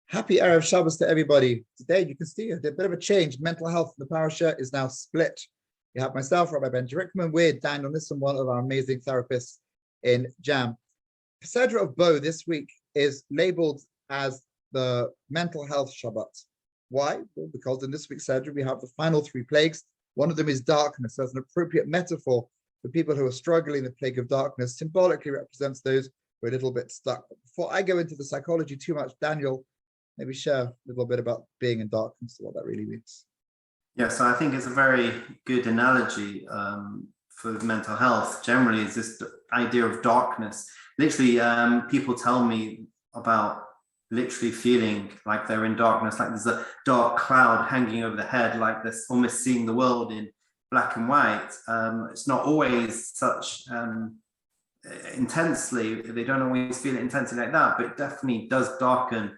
Happy Erev Shabbos to everybody. Today, you can see a bit of a change. Mental health in the Parashat is now split. You have myself, Rabbi Ben Rickman, with Daniel Nissan, one of our amazing therapists in JAM. Seder of Bo this week is labeled as the mental health Shabbat. Why? Well, because in this week's Seder, we have the final three plagues. One of them is darkness. So as an appropriate metaphor for people who are struggling, the plague of darkness symbolically represents those who are a little bit stuck. But before I go into the psychology too much, Daniel, maybe share a little bit about being in darkness and what that really means. Yeah, so I think it's a very good analogy for mental health. Generally, is this idea of darkness. Literally, people tell me about literally feeling like they're in darkness, like there's a dark cloud hanging over the head, like they're almost seeing the world in black and white. It's not always such intensely, they don't always feel it intensely like that, but it definitely does darken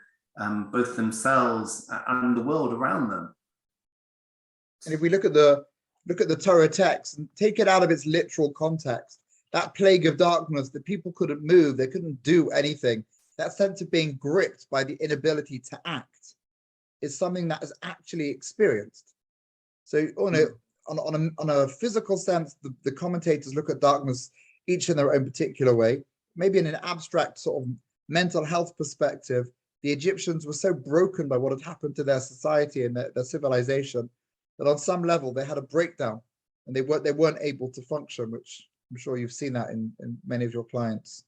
both themselves and the world around them. And if we look at the Torah text and take it out of its literal context, that plague of darkness, that people couldn't move, they couldn't do anything, that sense of being gripped by the inability to act is something that is actually experienced. So on a physical sense, the commentators look at darkness each in their own particular way. Maybe in an abstract sort of mental health perspective, the Egyptians were so broken by what had happened to their society and their civilization that on some level they had a breakdown and they weren't able to function, which I'm sure you've seen that in many of your clients.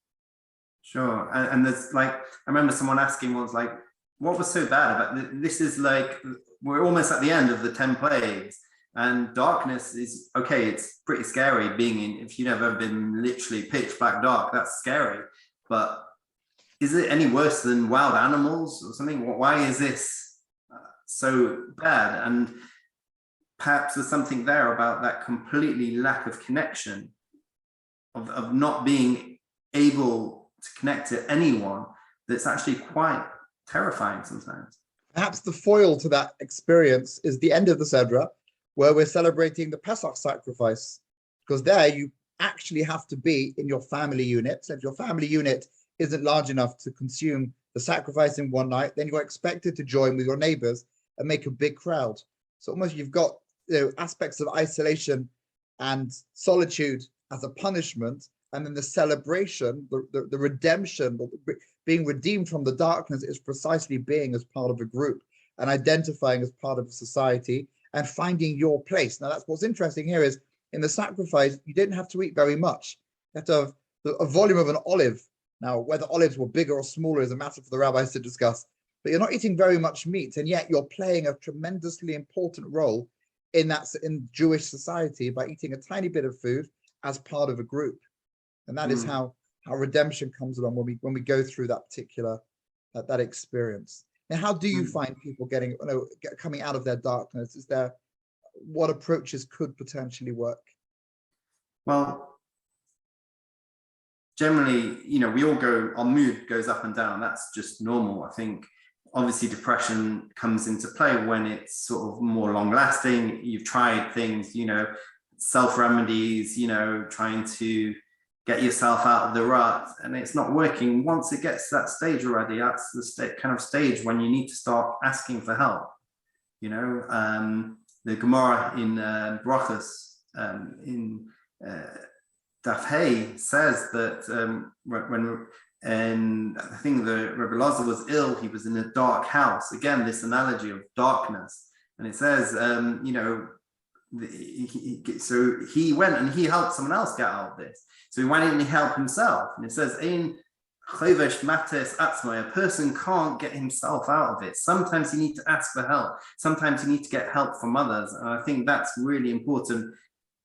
Sure. And there's like, I remember someone asking once, like, what was so bad about this? Is like, we're almost at the end of the 10 plagues, and darkness is, okay, it's pretty scary being in, if you've never been literally pitch black dark, that's scary. But is it any worse than wild animals or something? Why is this so bad? And perhaps there's something there about that completely lack of connection, of not being able to connect to anyone, that's actually quite terrifying sometimes. Perhaps the foil to that experience is the end of the Seder, where we're celebrating the Pesach sacrifice, because there you actually have to be in your family unit. So if your family unit isn't large enough to consume the sacrifice in one night, then you're expected to join with your neighbors and make a big crowd. So almost you've got aspects of isolation and solitude as a punishment, and then the celebration, the redemption, being redeemed from the darkness is precisely being as part of a group and identifying as part of a society and finding your place. Now that's what's interesting here is in the sacrifice, you didn't have to eat very much. You have to have a volume of an olive. Now, whether olives were bigger or smaller is a matter for the rabbis to discuss, but you're not eating very much meat, and yet you're playing a tremendously important role in Jewish society by eating a tiny bit of food as part of a group. And that is how redemption comes along when we go through that particular that experience. Now, how do you find people coming out of their darkness? Is there, what approaches could potentially work? Well, generally, we all our mood goes up and down. That's just normal. I think obviously depression comes into play when it's sort of more long lasting. You've tried things, self remedies, trying to get yourself out of the rut, and it's not working. Once it gets to that stage already, that's the kind of stage when you need to start asking for help. The Gemara in Brachos in Daf Hey says that when I think the Rabbi Lazar was ill, he was in a dark house. Again, this analogy of darkness, and it says, so he went and he helped someone else get out of this. So he went in and he helped himself. And it says, a person can't get himself out of it. Sometimes you need to ask for help. Sometimes you need to get help from others. And I think that's really important.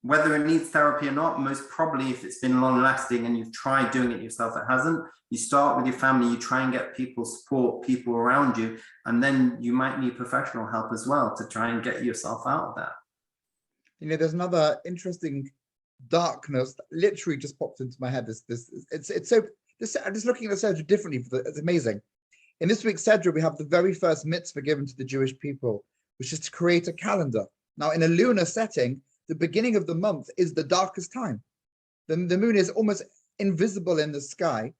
Whether it needs therapy or not, most probably if it's been long lasting and you've tried doing it yourself, it hasn't. You start with your family, you try and get people support, people around you, and then you might need professional help as well to try and get yourself out of that. There's another interesting darkness that literally just popped into my head. I'm just looking at the Seder differently. It's amazing. In this week's Seder, we have the very first mitzvah given to the Jewish people, which is to create a calendar. Now, in a lunar setting, the beginning of the month is the darkest time. The moon is almost invisible in the sky,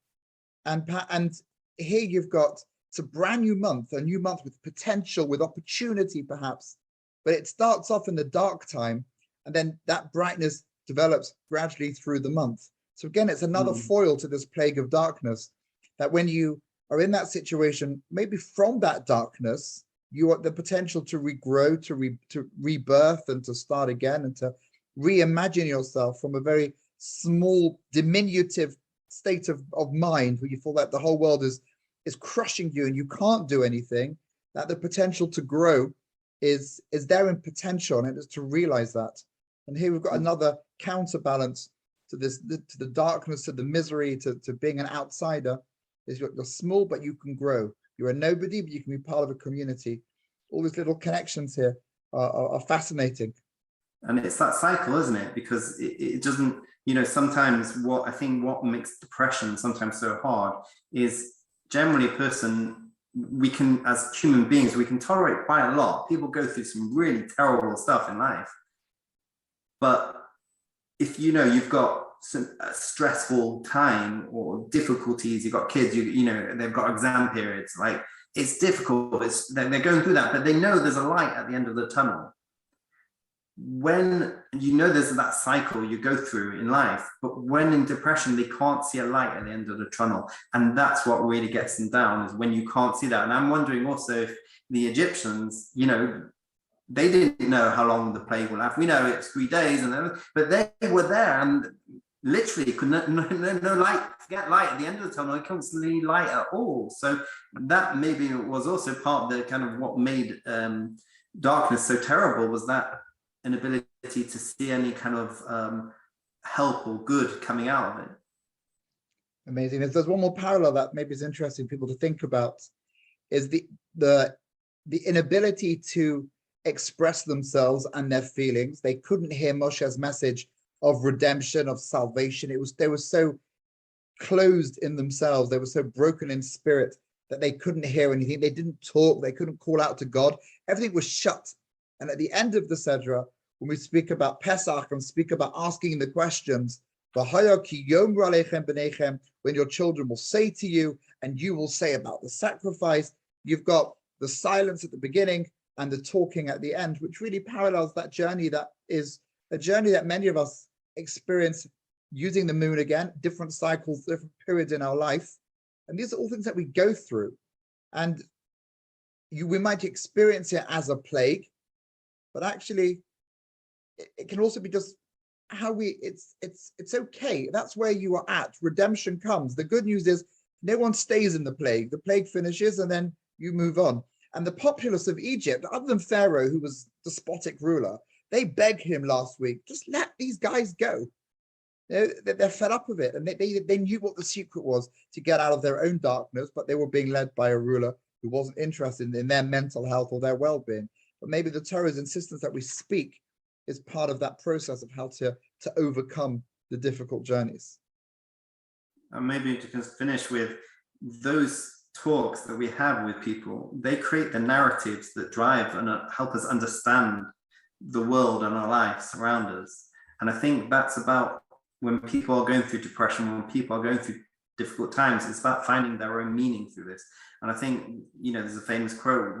and here you've got it's a brand new month, a new month with potential, with opportunity perhaps, but it starts off in the dark time, and then that brightness develops gradually through the month. So again, it's another foil to this plague of darkness, that when you are in that situation, maybe from that darkness, you have the potential to regrow, to rebirth, and to start again, and to reimagine yourself from a very small, diminutive state of mind where you feel that the whole world is crushing you and you can't do anything. That the potential to grow is there in potential, and it is to realize that. And here we've got another counterbalance to this, to the darkness, to the misery, to being an outsider. Is you're small, but you can grow. You're a nobody, but you can be part of a community. All these little connections here are fascinating. And it's that cycle, isn't it? Because it doesn't, sometimes what makes depression sometimes so hard is generally a person, we can, as human beings, we can tolerate quite a lot. People go through some really terrible stuff in life. But if you've got a stressful time or difficulties, you've got kids, they've got exam periods, like it's difficult, they're going through that, but they know there's a light at the end of the tunnel. When there's that cycle you go through in life, but when in depression, they can't see a light at the end of the tunnel. And that's what really gets them down, is when you can't see that. And I'm wondering also if the Egyptians, they didn't know how long the plague will last. We know it's 3 days, but they were there and literally could no light, get light at the end of the tunnel. They couldn't see light at all. So that maybe was also part of the kind of what made darkness so terrible, was that inability to see any kind of help or good coming out of it. Amazing. If there's one more parallel that maybe is interesting people to think about, is the inability to express themselves and their feelings. They couldn't hear Moshe's message of redemption, of salvation. They were so closed in themselves. They were so broken in spirit that they couldn't hear anything. They didn't talk. They couldn't call out to God. Everything was shut. And at the end of the Sedra, when we speak about Pesach and speak about asking the questions, when your children will say to you, and you will say about the sacrifice, you've got the silence at the beginning and the talking at the end, which really parallels that journey, that is a journey that many of us experience using the moon again, different cycles, different periods in our life. And these are all things that we go through. And we might experience it as a plague, but actually it can also be just how it's okay. That's where you are at. Redemption comes. The good news is no one stays in the plague. The plague finishes and then you move on. And the populace of Egypt, other than Pharaoh, who was despotic ruler, they begged him last week, just let these guys go. They're fed up with it. And they knew what the secret was to get out of their own darkness, but they were being led by a ruler who wasn't interested in their mental health or their well-being. But maybe the Torah's insistence that we speak is part of that process of how to overcome the difficult journeys. And maybe to just finish with those talks that we have with people, they create the narratives that drive and help us understand the world and our lives around us. And I think that's about when people are going through depression, when people are going through difficult times, it's about finding their own meaning through this. And I think, there's a famous quote,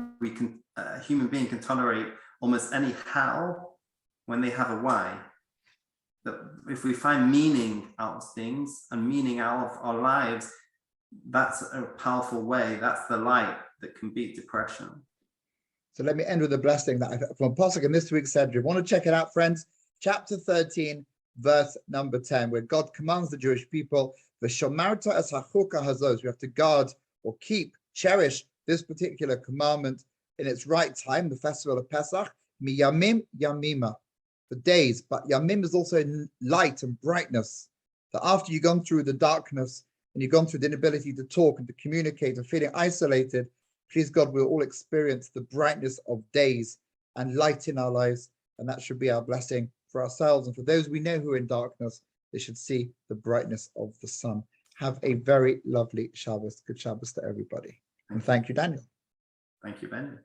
a human being can tolerate almost any how when they have a why. That if we find meaning out of things and meaning out of our lives, that's a powerful way. That's the light that can beat depression. So let me end with a blessing that I've from Pasuk in this week's Sedra. If you want to check it out, friends, chapter 13, verse number 10, where God commands the Jewish people, "V'shomarta es hachuka hazos." We have to guard or keep, cherish this particular commandment in its right time, the festival of Pesach, miyamim yamima, for days. But yamim is also light and brightness. That after you've gone through the darkness and you've gone through the inability to talk and to communicate and feeling isolated, please God, we'll all experience the brightness of days and light in our lives. And that should be our blessing for ourselves. And for those we know who are in darkness, they should see the brightness of the sun. Have a very lovely Shabbos. Good Shabbos to everybody. And thank you, Daniel. Thank you, Ben.